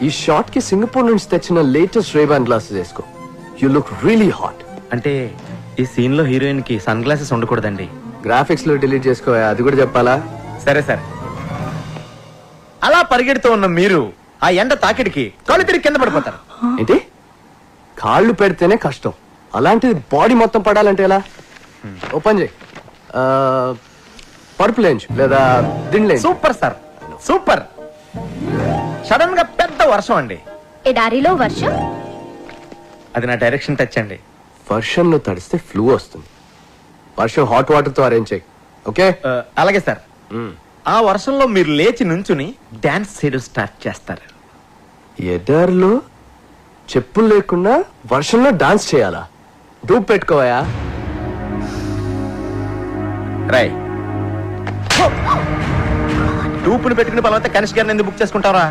ఈ షార్ట్ కి సింగపూర్ నుంచి తెచ్చిన లేటెస్ట్ రేబాన్ గ్లాసెస్ వేసుకో. You look really hot. అంటే ఈ సీన్ లో హీరోయిన్ కి సన్ గ్లాసెస్ ఉండకూడదండి. గ్రాఫిక్స్ లో డిలీట్ చేసుకో, అది కూడా చెప్పాలా? సరే సరే. అలా పరిగెడుతూ ఉన్న మీరు ఆ ఎండ తాకిడికి కాళ్ళు తిరిగి కింద పడిపోతారు. ఏంటి? కాళ్ళు పెడితేనే కష్టం, అలాంటిది బాడీ మొత్తం పడాలంటే ఎలా? ఓపెన్ చేయి. పరుపు లేంచు లేదా దిండ్లేంచు. Super sir, super. సడన్ గా పెద్ద వర్షం అండి. ఎడారిలో వర్షం? అది నా డైరెక్షన్ టచ్ అండి. వర్షంలో తడిస్తే ఫ్లూ వస్తుంది. వర్షం హాట్ వాటర్ తో అరేంజ్ చేయి. ఓకే? అలాగే సార్. ఆ వర్షంలో మీరు లేచి నుంచుని డాన్స్ చేయడం స్టార్ట్ చేస్తారు. ఎడారిలో చెప్పులు లేకుండా వర్షంలో డాన్స్ చేయాలా? డూప్ పెట్టుకోవా? రై డూపుని పెట్టుకుని బలవంతా కనిష్క గారిని ఎందుకు బుక్ చేసుకుంటారా?